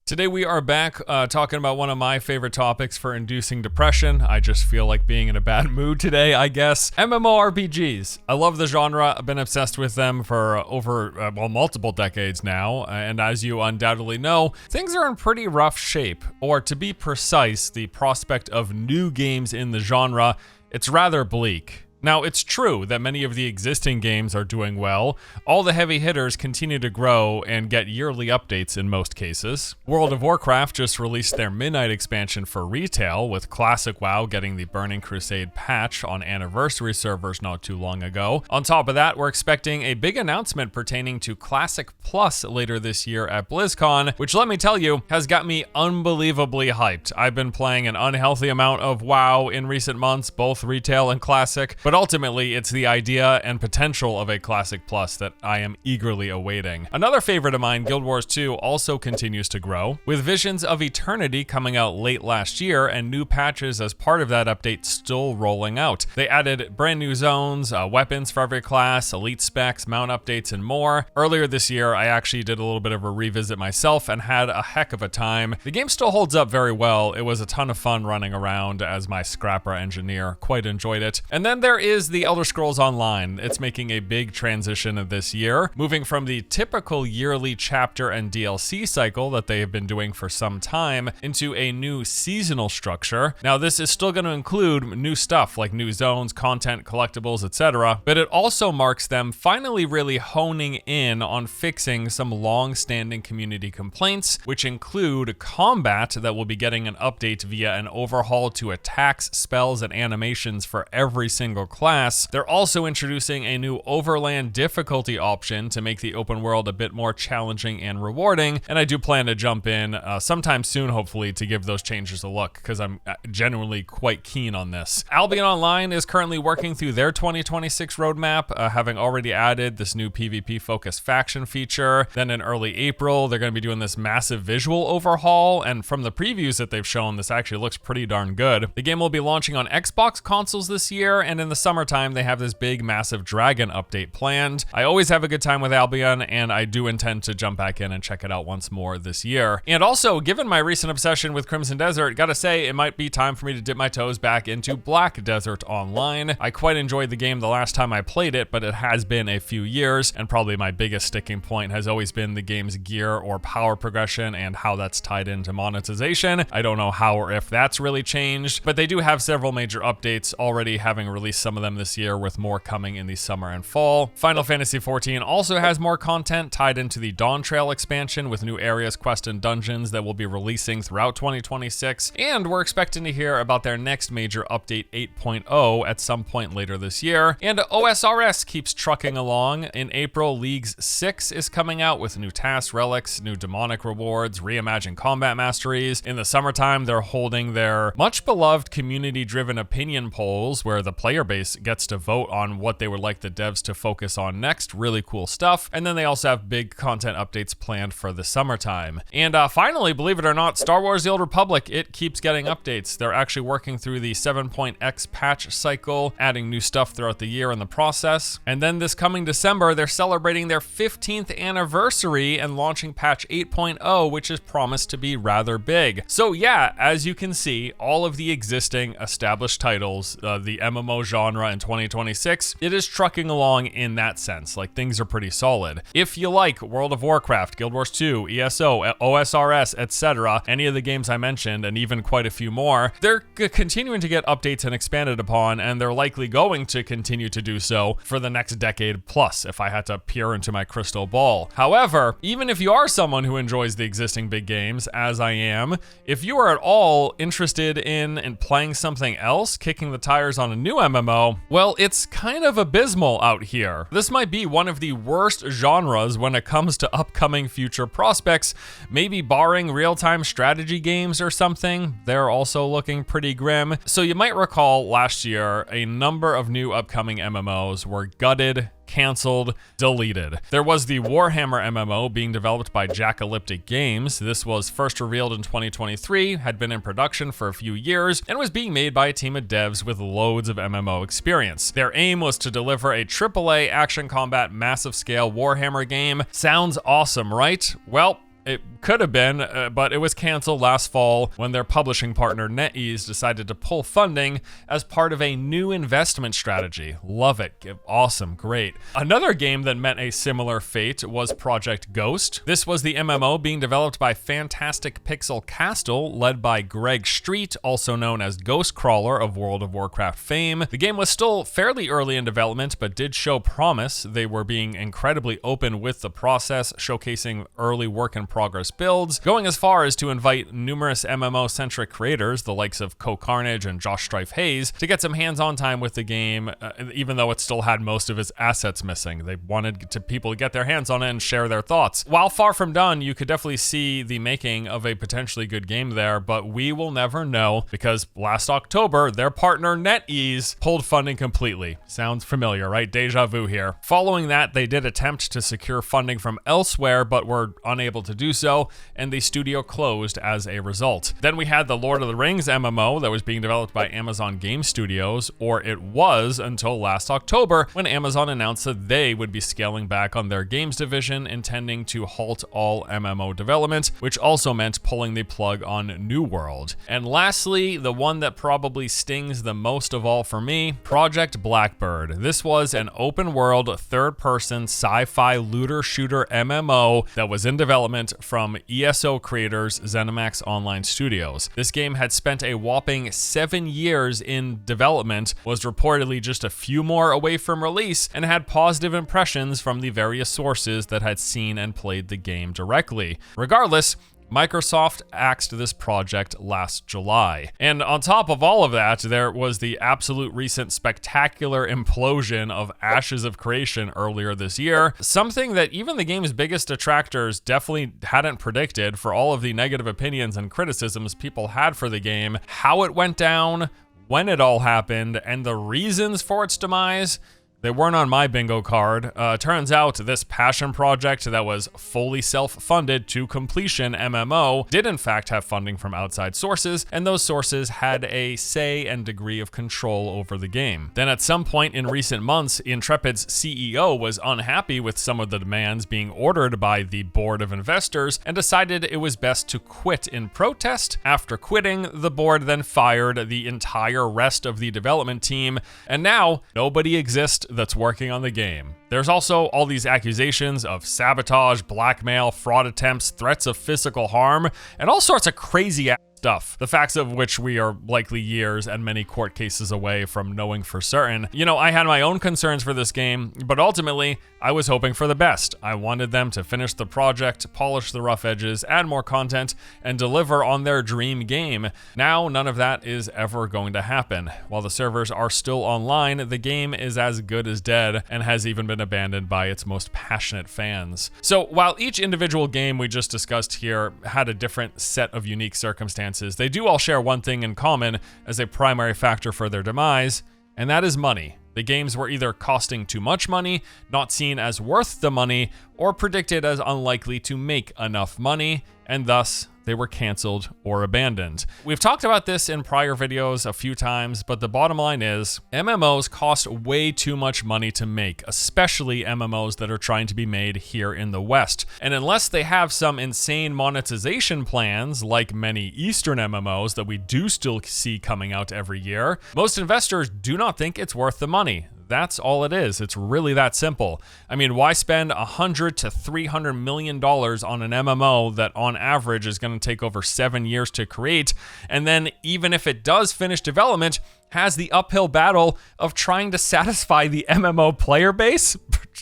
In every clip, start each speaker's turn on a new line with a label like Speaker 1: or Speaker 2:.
Speaker 1: Today we are back talking about one of my favorite topics for inducing depression. I just feel like being in a bad mood today, I guess. MMORPGs. I love the genre. I've been obsessed with them for over multiple decades now. And as you undoubtedly know, things are in pretty rough shape. Or to be precise, the prospect of new games in the genre, it's rather bleak. Now, it's true that many of the existing games are doing well. All the heavy hitters continue to grow and get yearly updates in most cases. World of Warcraft just released their Midnight expansion for retail, with Classic WoW getting the Burning Crusade patch on anniversary servers not too long ago. On top of that, we're expecting a big announcement pertaining to Classic Plus later this year at BlizzCon, which, let me tell you, has got me unbelievably hyped. I've been playing an unhealthy amount of WoW in recent months, both retail and Classic, but ultimately, it's the idea and potential of a Classic Plus that I am eagerly awaiting. Another favorite of mine, Guild Wars 2, also continues to grow, with Visions of Eternity coming out late last year and new patches as part of that update still rolling out. They added brand new zones, weapons for every class, elite specs, mount updates, and more. Earlier this year, I actually did a little bit of a revisit myself and had a heck of a time. The game still holds up very well. It was a ton of fun running around as my scrapper engineer. Quite enjoyed it. And then there is the Elder Scrolls Online. It's making a big transition this year, moving from the typical yearly chapter and DLC cycle that they have been doing for some time into a new seasonal structure. Now, this is still going to include new stuff like new zones, content, collectibles, etc., but it also marks them finally really honing in on fixing some long-standing community complaints, which include combat that will be getting an update via an overhaul to attacks, spells, and animations for every single class. They're also introducing a new overland difficulty option to make the open world a bit more challenging and rewarding, and I do plan to jump in sometime soon, hopefully, to give those changes a look, because I'm genuinely quite keen on this. Albion Online is currently working through their 2026 roadmap, having already added this new PvP-focused faction feature. Then in early April, they're going to be doing this massive visual overhaul, and from the previews that they've shown, this actually looks pretty darn good. The game will be launching on Xbox consoles this year, and in the summertime, they have this big, massive dragon update planned. I always have a good time with Albion, and I do intend to jump back in and check it out once more this year. And also, given my recent obsession with Crimson Desert, gotta say, it might be time for me to dip my toes back into Black Desert Online. I quite enjoyed the game the last time I played it, but it has been a few years, and probably my biggest sticking point has always been the game's gear or power progression and how that's tied into monetization. I don't know how or if that's really changed, but they do have several major updates already, having released some of them this year, with more coming in the summer and fall. Final Fantasy XIV also has more content tied into the Dawn Trail expansion, with new areas, quests, and dungeons that will be releasing throughout 2026, and we're expecting to hear about their next major update 8.0 at some point later this year. And OSRS keeps trucking along. In April, Leagues 6 is coming out with new tasks, relics, new demonic rewards, reimagined combat masteries. In the summertime, they're holding their much beloved community-driven opinion polls, where the player base gets to vote on what they would like the devs to focus on next. Really cool stuff. And then they also have big content updates planned for the summertime. And finally, believe it or not, Star Wars The Old Republic, it keeps getting updates. They're actually working through the 7.x patch cycle, adding new stuff throughout the year in the process. And then this coming December, they're celebrating their 15th anniversary and launching patch 8.0, which is promised to be rather big. So yeah, as you can see, all of the existing established titles, the MMO genre in 2026, it is trucking along in that sense. Like, things are pretty solid. If you like World of Warcraft, Guild Wars 2, ESO, OSRS, etc., any of the games I mentioned, and even quite a few more, they're continuing to get updates and expanded upon, and they're likely going to continue to do so for the next decade plus, if I had to peer into my crystal ball. However, even if you are someone who enjoys the existing big games, as I am, if you are at all interested in playing something else, kicking the tires on a new MMO, well, it's kind of abysmal out here. This might be one of the worst genres when it comes to upcoming future prospects, maybe barring real-time strategy games or something. They're also looking pretty grim. So you might recall last year, a number of new upcoming MMOs were gutted, canceled, deleted. There was the Warhammer MMO being developed by Jackalyptic Games. This was first revealed in 2023, had been in production for a few years, and was being made by a team of devs with loads of MMO experience. Their aim was to deliver a AAA action combat massive scale Warhammer game. Sounds awesome, right? Well, It could have been, but it was canceled last fall when their publishing partner NetEase decided to pull funding as part of a new investment strategy. Love it. Awesome. Great. Another game that met a similar fate was Project Ghost. This was the MMO being developed by Fantastic Pixel Castle, led by Greg Street, also known as Ghostcrawler of World of Warcraft fame. The game was still fairly early in development, but did show promise. They were being incredibly open with the process, showcasing early work in progress builds, going as far as to invite numerous MMO-centric creators, the likes of Carnage and Josh Strife Hayes, to get some hands-on time with the game, even though it still had most of its assets missing. They wanted people to get their hands on it and share their thoughts. While far from done, you could definitely see the making of a potentially good game there, but we will never know because last October, their partner NetEase pulled funding completely. Sounds familiar, right? Deja vu here. Following that, they did attempt to secure funding from elsewhere, but were unable to do so, and the studio closed as a result. Then we had the Lord of the Rings MMO that was being developed by Amazon Game Studios, or it was until last October when Amazon announced that they would be scaling back on their games division, intending to halt all MMO development, which also meant pulling the plug on New World. And lastly, the one that probably stings the most of all for me, Project Blackbird. This was an open world, third-person sci-fi looter shooter MMO that was in development from ESO creators ZeniMax Online Studios. This game had spent a whopping 7 years in development, was reportedly just a few more away from release, and had positive impressions from the various sources that had seen and played the game directly. Regardless, Microsoft axed this project last July. And on top of all of that, there was the absolute recent spectacular implosion of Ashes of Creation earlier this year, something that even the game's biggest detractors definitely hadn't predicted for all of the negative opinions and criticisms people had for the game, how it went down, when it all happened, and the reasons for its demise. They weren't on my bingo card. Turns out this passion project that was fully self-funded to completion MMO did in fact have funding from outside sources, and those sources had a say and degree of control over the game. Then at some point in recent months, Intrepid's CEO was unhappy with some of the demands being ordered by the board of investors and decided it was best to quit in protest. After quitting, the board then fired the entire rest of the development team, and now nobody exists that's working on the game. There's also all these accusations of sabotage, blackmail, fraud attempts, threats of physical harm, and all sorts of crazy stuff, the facts of which we are likely years and many court cases away from knowing for certain. You know, I had my own concerns for this game, but ultimately, I was hoping for the best. I wanted them to finish the project, polish the rough edges, add more content, and deliver on their dream game. Now, none of that is ever going to happen. While the servers are still online, the game is as good as dead and has even been abandoned by its most passionate fans. So, while each individual game we just discussed here had a different set of unique circumstances, they do all share one thing in common as a primary factor for their demise, and that is money. The games were either costing too much money, not seen as worth the money, or predicted as unlikely to make enough money, and thus they were canceled or abandoned. We've talked about this in prior videos a few times, but the bottom line is MMOs cost way too much money to make, especially MMOs that are trying to be made here in the West. And unless they have some insane monetization plans, like many Eastern MMOs that we do still see coming out every year, most investors do not think it's worth the money. That's all it is. It's really that simple. I mean, why spend $100 to $300 million on an MMO that on average is going to take over 7 years to create, and then even if it does finish development, has the uphill battle of trying to satisfy the MMO player base?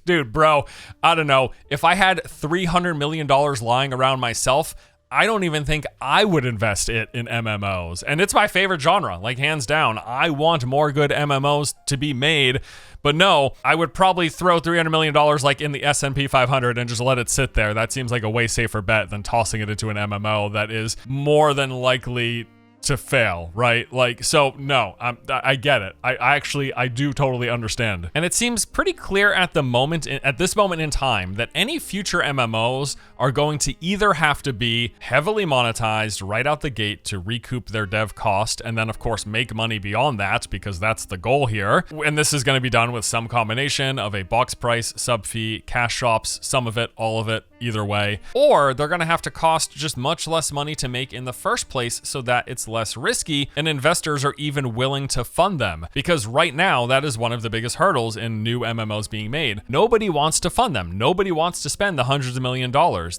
Speaker 1: Dude, bro, I don't know. If I had $300 million lying around myself, I don't even think I would invest it in MMOs. And it's my favorite genre, like hands down. I want more good MMOs to be made. But no, I would probably throw $300 million like in the S&P 500 and just let it sit there. That seems like a way safer bet than tossing it into an MMO that is more than likely to fail, right? Like, so no, I get it. I do totally understand. And it seems pretty clear at this moment in time that any future MMOs are going to either have to be heavily monetized right out the gate to recoup their dev cost, and then of course make money beyond that, because that's the goal here. And this is going to be done with some combination of a box price, sub fee, cash shops, some of it, all of it, either way. Or they're going to have to cost just much less money to make in the first place so that it's less risky and investors are even willing to fund them. Because right now, that is one of the biggest hurdles in new MMOs being made. Nobody wants to fund them. Nobody wants to spend the hundreds of $1 million.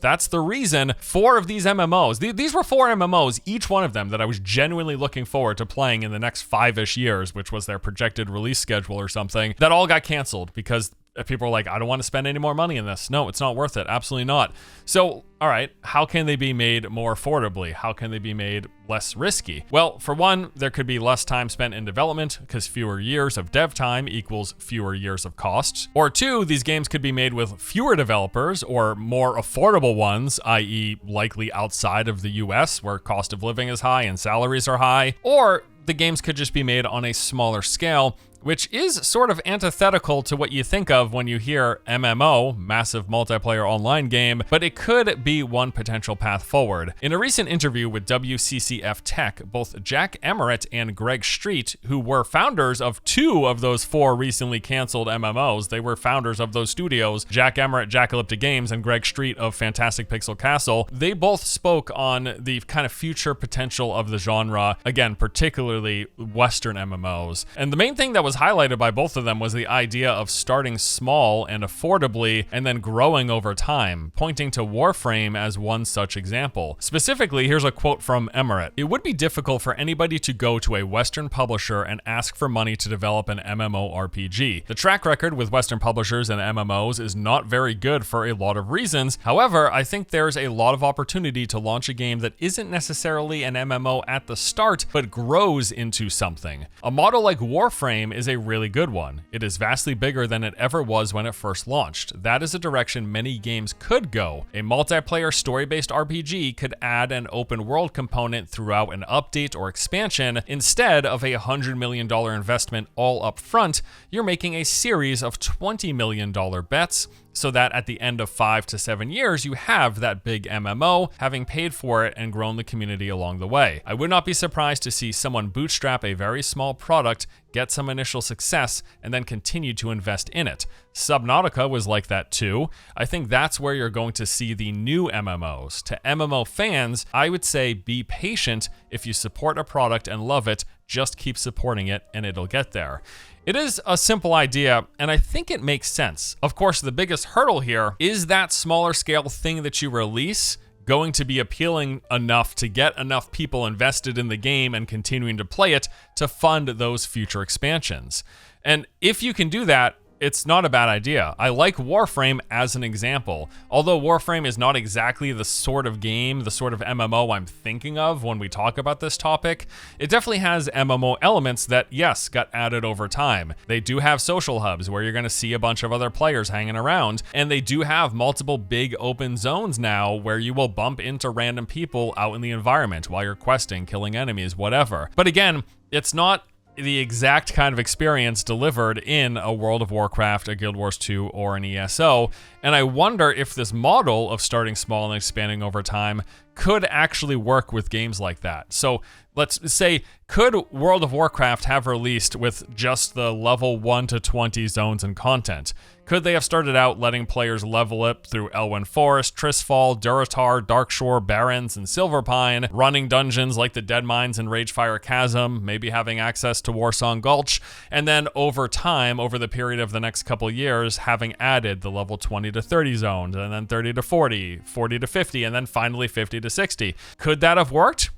Speaker 1: That's the reason 4 of these MMOs, these were 4 MMOs, each one of them that I was genuinely looking forward to playing in the next 5-ish years, which was their projected release schedule or something, that all got canceled because people are like, I don't want to spend any more money in this. No, it's not worth it. Absolutely not. So, all right, how can they be made more affordably? How can they be made less risky? Well, for one, there could be less time spent in development because fewer years of dev time equals fewer years of costs. Or 2, these games could be made with fewer developers or more affordable ones, i.e. likely outside of the US where cost of living is high and salaries are high. Or the games could just be made on a smaller scale, which is sort of antithetical to what you think of when you hear MMO, massive multiplayer online game, but it could be one potential path forward. In a recent interview with WCCF Tech, both Jack Emmeret and Greg Street, who were founders of 2 of those 4 recently canceled MMOs, they were founders of those studios, Jack Emmeret, Jackalyptic Games, and Greg Street of Fantastic Pixel Castle, they both spoke on the kind of future potential of the genre, again, particularly Western MMOs. And the main thing that was highlighted by both of them was the idea of starting small and affordably and then growing over time, pointing to Warframe as one such example. Specifically, here's a quote from Emmeret. "It would be difficult for anybody to go to a Western publisher and ask for money to develop an MMORPG. The track record with Western publishers and MMOs is not very good for a lot of reasons. However, I think there's a lot of opportunity to launch a game that isn't necessarily an MMO at the start, but grows into something. A model like Warframe is a really good one. It is vastly bigger than it ever was when it first launched. That is a direction many games could go. A multiplayer story-based RPG could add an open world component throughout an update or expansion. Instead of a $100 million investment all up front, you're making a series of $20 million bets, so that at the end of 5 to 7 years, you have that big MMO, having paid for it and grown the community along the way. I would not be surprised to see someone bootstrap a very small product, get some initial success, and then continue to invest in it. Subnautica was like that too. I think that's where you're going to see the new MMOs. To MMO fans, I would say be patient. If you support a product and love it, just keep supporting it and it'll get there." It is a simple idea, and I think it makes sense. Of course, the biggest hurdle here is that smaller scale thing that you release going to be appealing enough to get enough people invested in the game and continuing to play it to fund those future expansions. And if you can do that, it's not a bad idea. I like Warframe as an example. Although Warframe is not exactly the sort of game, the sort of MMO I'm thinking of when we talk about this topic, it definitely has MMO elements that, yes, got added over time. They do have social hubs where you're gonna see a bunch of other players hanging around, and they do have multiple big open zones now where you will bump into random people out in the environment while you're questing, killing enemies, whatever. But again, it's not the exact kind of experience delivered in a World of Warcraft, a Guild Wars 2, or an ESO, and I wonder if this model of starting small and expanding over time could actually work with games like that. So let's say, could World of Warcraft have released with just the level 1 to 20 zones and content? Could they have started out letting players level up through Elwyn Forest, Tristfall, Durotar, Darkshore, Barrens, and Silverpine, running dungeons like the Dead Mines and Ragefire Chasm, maybe having access to Warsong Gulch, and then over time, over the period of the next couple years, having added the level 20 to 30 zones, and then 30 to 40, 40 to 50, and then finally 50 to 60. Could that have worked?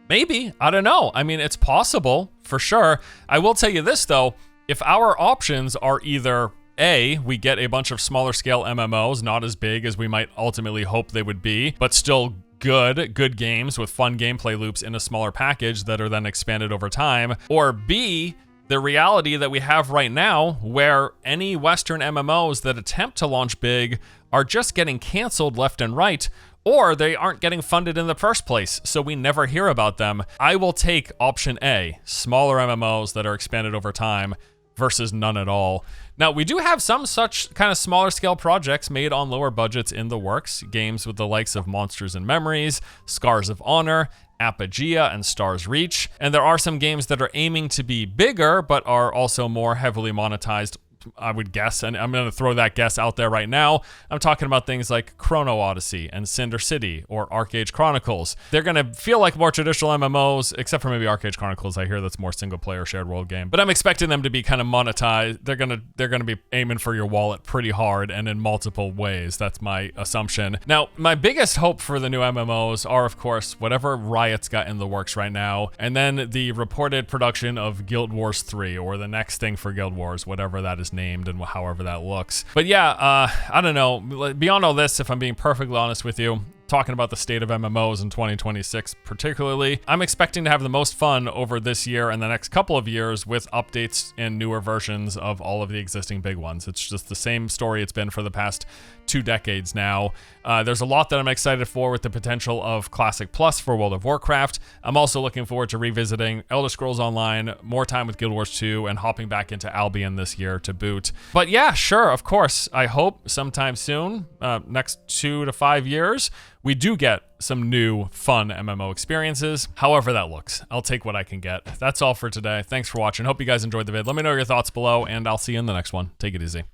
Speaker 1: Maybe, I don't know. I mean, it's possible, for sure. I will tell you this though, if our options are either A, we get a bunch of smaller scale MMOs, not as big as we might ultimately hope they would be, but still good games with fun gameplay loops in a smaller package that are then expanded over time, or B, the reality that we have right now where any Western MMOs that attempt to launch big are just getting canceled left and right, or they aren't getting funded in the first place, so we never hear about them. I will take option A, smaller MMOs that are expanded over time, versus none at all. Now, we do have some such kind of smaller scale projects made on lower budgets in the works, games with the likes of Monsters and Memories, Scars of Honor, Apogea, and Stars Reach. And there are some games that are aiming to be bigger, but are also more heavily monetized, I would guess, and I'm going to throw that guess out there right now. I'm talking about things like Chrono Odyssey and Cinder City or Arcade Chronicles. They're going to feel like more traditional MMOs, except for maybe Arcade Chronicles. I hear that's more single player shared world game, but I'm expecting them to be kind of monetized. They're going to be aiming for your wallet pretty hard and in multiple ways. That's my assumption. Now, my biggest hope for the new MMOs are, of course, whatever Riot's got in the works right now, and then the reported production of Guild Wars 3 or the next thing for Guild Wars, whatever that is named and however that looks. But yeah, I don't know. Beyond all this, if I'm being perfectly honest with you, talking about the state of MMOs in 2026 particularly, I'm expecting to have the most fun over this year and the next couple of years with updates and newer versions of all of the existing big ones. It's just the same story it's been for the past 2 decades now. There's a lot that I'm excited for with the potential of Classic Plus for World of Warcraft. I'm also looking forward to revisiting Elder Scrolls Online, more time with Guild Wars 2, and hopping back into Albion this year to boot. But yeah, sure, of course, I hope sometime soon, next 2 to 5 years, we do get some new fun MMO experiences, however that looks. I'll take what I can get. That's all for today. Thanks for watching. Hope you guys enjoyed the vid. Let me know your thoughts below, and I'll see you in the next one. Take it easy.